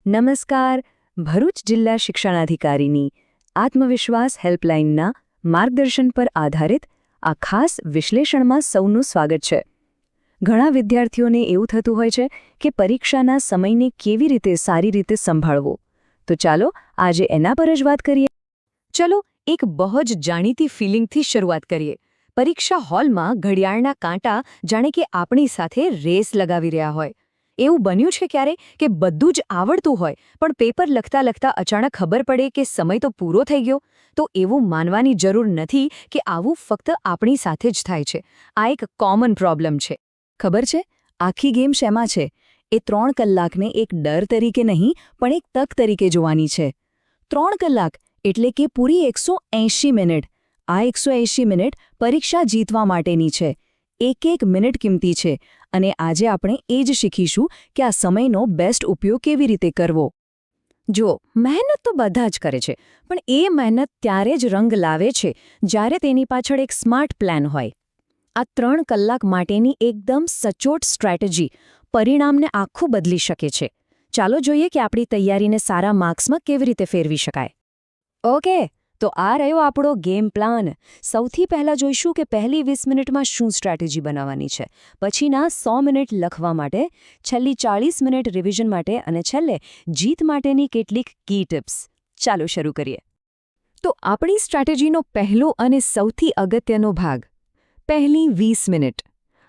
નમસ્કાર. ભરૂચ જિલ્લા શિક્ષણાધિકારીની આત્મવિશ્વાસ હેલ્પલાઇનના માર્ગદર્શન પર આધારિત આ ખાસ વિશ્લેષણમાં સૌનું સ્વાગત છે. ઘણા વિદ્યાર્થીઓને એવું થતું હોય છે કે પરીક્ષાના સમયને કેવી રીતે સારી રીતે સંભાળવો. તો ચાલો આજે એના પર જ વાત કરીએ. ચલો એક બહુ જ જાણીતી ફિલિંગથી શરૂઆત કરીએ. પરીક્ષા હોલમાં ઘડિયાળના કાંટા જાણે કે આપણી સાથે રેસ લગાવી રહ્યા હોય. એવું બન્યું છે ક્યારે કે બધું જ આવડતું હોય પણ પેપર લખતા લખતા અચાનક ખબર પડે કે સમય તો પૂરો થઈ ગયો? તો એવું માનવાની જરૂર નથી કે આવું ફક્ત આપણી સાથે જ થાય છે. આ એક કોમન પ્રોબ્લેમ છે. ખબર છે આખી ગેમ શેમાં છે? એ 3 કલાકને એક ડર તરીકે નહીં પણ એક તક તરીકે જોવાની છે. 3 કલાક એટલે કે પૂરી 180 મિનિટ. આ 180 મિનિટ પરીક્ષા જીતવા માટેની છે. એક મિનિટ કિંમતી છે અને આજે આપણે એ જ શીખીશું કે આ સમયનો બેસ્ટ ઉપયોગ કેવી રીતે કરવો. જો મહેનત તો બધા જ કરે છે પણ એ મહેનત ત્યારે જ રંગ લાવે છે જ્યારે તેની પાછળ એક સ્માર્ટ પ્લાન હોય. આ 3 કલાક માટેની એકદમ સચોટ સ્ટ્રેટેજી પરિણામને આખું બદલી શકે છે. ચાલો જોઈએ કે આપણી તૈયારીને સારા માર્ક્સમાં કેવી રીતે ફેરવી શકાય. ઓકે, તો આ રહ્યો આપણો ગેમ પ્લાન. સૌથી પહેલાં જોઈશું કે પહેલી 20 મિનિટમાં શું સ્ટ્રેટેજી બનાવવાની છે, પછીના 100 મિનિટ લખવા માટે, છેલ્લી 40 મિનિટ રિવિઝન માટે અને છેલ્લે જીત માટેની કેટલીક કી ટિપ્સ. ચાલો શરૂ કરીએ. તો આપણી સ્ટ્રેટેજીનો પહેલો અને સૌથી અગત્યનો ભાગ, પહેલી 20 મિનિટ.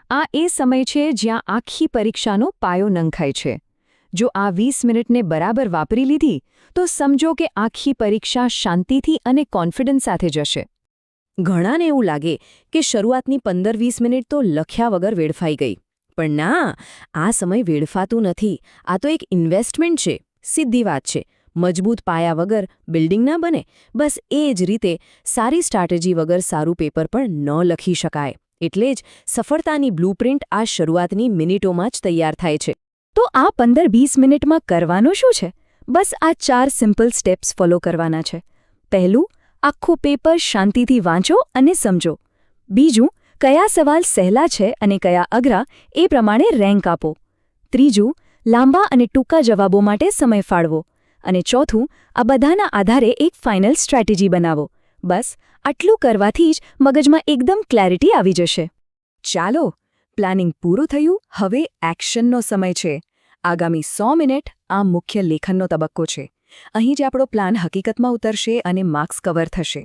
આ એ સમય છે જ્યાં આખી પરીક્ષાનો પાયો નંખાય છે. જો આ 20 મિનિટને બરાબર વાપરી લીધી તો સમજો કે આખી પરીક્ષા શાંતિથી અને કોન્ફિડન્સ સાથે જશે. ઘણાને એવું લાગે કે શરૂઆતની 15-20 મિનિટ તો લખ્યા વગર વેડફાઈ ગઈ. પણ ના, આ સમય વેડફાતું નથી. આ તો એક ઇન્વેસ્ટમેન્ટ છે. સીધી વાત છે. મજબૂત પાયા વગર બિલ્ડિંગ ના બને. બસ એ જ રીતે સારી સ્ટ્રેટેજી વગર સારું પેપર પણ ન લખી શકાય. એટલે જ સફળતાની બ્લુપ્રિન્ટ આ શરૂઆતની મિનિટોમાં જ તૈયાર થાય છે. તો આ 15-20 મિનિટમાં કરવાનું શું છે? બસ આ 4 સિમ્પલ સ્ટેપ્સ ફોલો કરવાના છે. પહેલું, આખું પેપર શાંતિથી વાંચો અને સમજો. બીજું, કયા સવાલ સહેલા છે અને કયા અઘરા એ પ્રમાણે રેન્ક આપો. ત્રીજું, લાંબા અને ટૂંકા જવાબો માટે સમય ફાળવો. અને ચોથું, આ બધાના આધારે એક ફાઇનલ સ્ટ્રેટેજી બનાવો. બસ આટલું કરવાથી જ મગજમાં એકદમ ક્લેરિટી આવી જશે. ચાલો, પ્લાનિંગ પૂરું થયું. હવે એક્શનનો સમય છે. આગામી 100 મિનિટ આ મુખ્ય લેખનનો તબક્કો છે. અહીં જ આપણો પ્લાન હકીકતમાં ઉતરશે અને માર્ક્સ કવર થશે.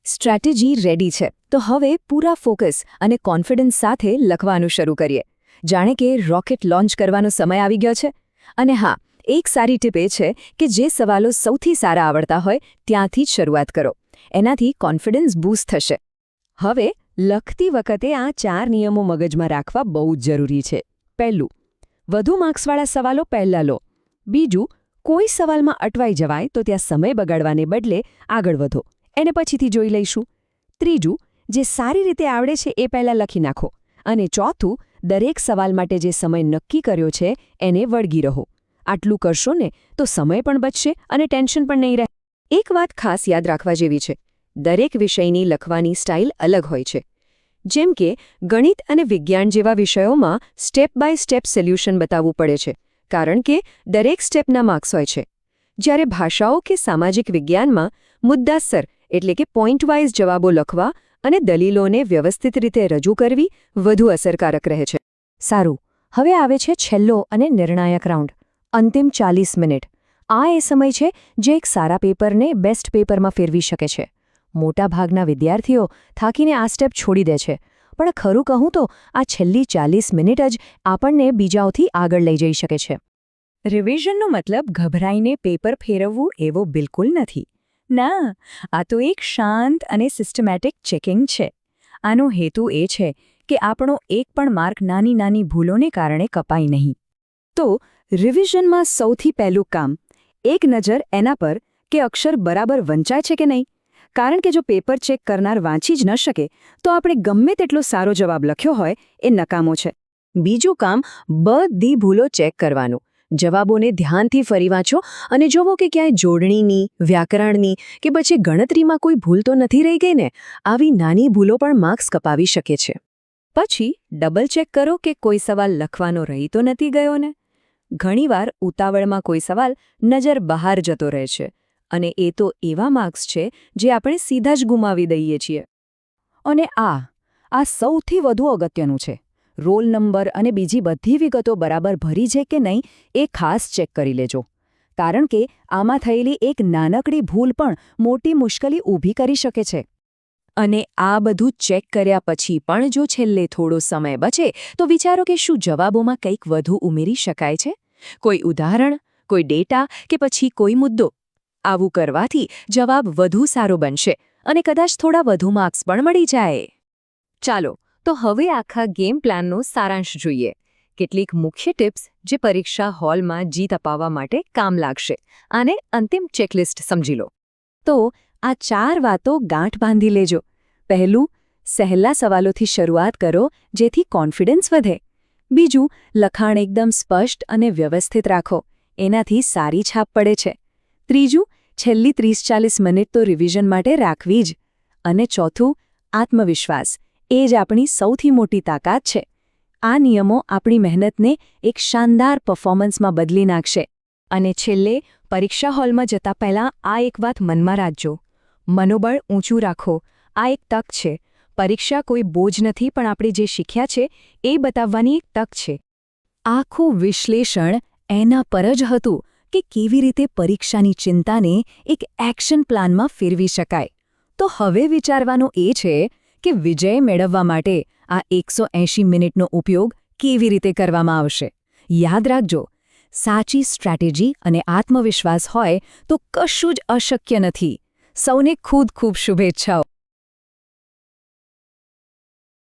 સ્ટ્રેટેજી રેડી છે તો હવે પૂરા ફોકસ અને કોન્ફિડન્સ સાથે લખવાનું શરૂ કરીએ. જાણે કે રોકેટ લોન્ચ કરવાનો સમય આવી ગયો છે. અને હા, એક સારી ટીપ એ છે કે જે સવાલો સૌથી સારા આવડતા હોય ત્યાંથી જ શરૂઆત કરો. એનાથી કોન્ફિડન્સ બૂસ્ટ થશે. હવે લખતી વખતે આ 4 નિયમો મગજમાં રાખવા બહુ જ જરૂરી છે. પહેલું, વધુ માર્ક્સવાળા સવાલો પહેલાં લો. બીજું, કોઈ સવાલમાં અટવાઈ જવાય તો ત્યાં સમય બગાડવાને બદલે આગળ વધો. એને પછીથી જોઈ લઈશું. ત્રીજું, જે સારી રીતે આવડે છે એ પહેલાં લખી નાખો. અને ચોથું, દરેક સવાલ માટે જે સમય નક્કી કર્યો છે એને વળગી રહો. આટલું કરશો ને તો સમય પણ બચશે અને ટેન્શન પણ નહીં રહે. એક વાત ખાસ યાદ રાખવા જેવી છે. દરેક વિષયની લખવાની સ્ટાઇલ અલગ હોય છે. જેમ કે ગણિત અને વિજ્ઞાન જેવા વિષયોમાં સ્ટેપ બાય સ્ટેપ સોલ્યુશન બતાવવું પડે છે, કારણ કે દરેક સ્ટેપના માર્ક્સ હોય છે. જ્યારે ભાષાઓ કે સામાજિક વિજ્ઞાનમાં મુદ્દાસર એટલે કે પોઈન્ટ વાઇઝ જવાબો લખવા અને દલીલોને વ્યવસ્થિત રીતે રજૂ કરવી વધુ અસરકારક રહે છે. સારું, હવે આવે છે છેલ્લો અને નિર્ણાયક રાઉન્ડ, અંતિમ 40 મિનિટ. આ એ સમય છે જે એક સારા પેપરને બેસ્ટ પેપરમાં ફેરવી શકે છે. મોટાભાગના વિદ્યાર્થીઓ થાકીને આ સ્ટેપ છોડી દે છે. પણ ખરું કહું તો આ છેલ્લી 40 મિનિટ જ આપણને બીજાઓથી આગળ લઈ જઈ શકે છે. રિવિઝનનો મતલબ ગભરાઈને પેપર ફેરવવું એવો બિલકુલ નથી. ના, આ તો એક શાંત અને સિસ્ટમેટિક ચેકિંગ છે. આનો હેતુ એ છે કે આપણો એક પણ માર્ક નાની નાની ભૂલોને કારણે કપાય નહીં. તો રિવિઝનમાં સૌથી પહેલું કામ, એક નજર એના પર કે અક્ષર બરાબર વંચાય છે કે નહીં. કારણ કે જો પેપર ચેક કરનાર વાંચી જ ન શકે તો આપણે ગમે તેટલો સારો જવાબ લખ્યો હોય એ નકામો છે. બીજું કામ, બધી ભૂલો ચેક કરવાનું. જવાબોને ધ્યાનથી ફરી વાંચો અને જોવો કે ક્યાંય જોડણીની, વ્યાકરણની કે પછી ગણતરીમાં કોઈ ભૂલ તો નથી રહી ગઈ ને. આવી નાની ભૂલો પણ માર્ક્સ કપાવી શકે છે. પછી ડબલ ચેક કરો કે કોઈ સવાલ લખવાનો રહી તો નથી ગયો ને. ઘણીવાર ઉતાવળમાં કોઈ સવાલ નજર બહાર જતો રહે છે અને એ તો એવા માર્ક્સ છે જે આપણે સીધા જ ગુમાવી દઈએ છીએ. અને આ સૌથી વધુ અગત્યનું છે. રોલ નંબર અને બીજી બધી વિગતો બરાબર ભરી છે કે નહીં એ ખાસ ચેક કરી લેજો. કારણ કે આમાં થયેલી એક નાનકડી ભૂલ પણ મોટી મુશ્કેલી ઊભી કરી શકે છે. અને આ બધું ચેક કર્યા પછી પણ જો છેલ્લે થોડો સમય બચે તો વિચારો કે શું જવાબોમાં કંઈક વધુ ઉમેરી શકાય છે? કોઈ ઉદાહરણ, કોઈ ડેટા કે પછી કોઈ મુદ્દો? આવું કરવાથી જવાબ વધુ સારો બનશે અને કદાચ થોડા વધુ માર્ક્સ પણ મળી જાય. ચાલો તો હવે આખા ગેમ પ્લાનનો સારાંશ જોઈએ. કેટલીક મુખ્ય ટિપ્સ જે પરીક્ષા હોલમાં જીત અપાવવા માટે કામ લાગશે. આને અંતિમ ચેકલિસ્ટ સમજી લો. તો આ 4 વાતો ગાંઠ બાંધી લેજો. પહેલું, સહેલા સવાલોથી શરૂઆત કરો જેથી કોન્ફિડન્સ વધે. બીજું, લખાણ એકદમ સ્પષ્ટ અને વ્યવસ્થિત રાખો. એનાથી સારી છાપ પડે છે. ત્રીજું, છેલ્લી 30-40 મિનિટ તો રિવિઝન માટે રાખવી જ. અને ચોથું, આત્મવિશ્વાસ. એ જ આપણી સૌથી મોટી તાકાત છે. આ નિયમો આપણી મહેનતને એક શાનદાર પરફોર્મન્સમાં બદલી નાખશે. અને છેલ્લે, પરીક્ષા હોલમાં જતા પહેલાં આ એક વાત મનમાં રાખજો. મનોબળ ઊંચું રાખો. આ એક તક છે. પરીક્ષા કોઈ બોજ નથી, પણ આપણે જે શીખ્યા છે એ બતાવવાની એક તક છે. આખું વિશ્લેષણ એના પર જ હતું કે કેવી રીતે પરીક્ષાની ચિંતાને એક એક્શન પ્લાનમાં ફેરવી શકાય. તો હવે વિચારવાનું એ છે કે વિજય મેળવવા માટે આ 180 મિનિટનો ઉપયોગ કેવી રીતે કરવામાં આવશે. યાદ રાખજો, સાચી સ્ટ્રેટેજી અને આત્મવિશ્વાસ હોય તો કશું જ અશક્ય નથી. સૌને ખૂબ ખૂબ શુભેચ્છાઓ.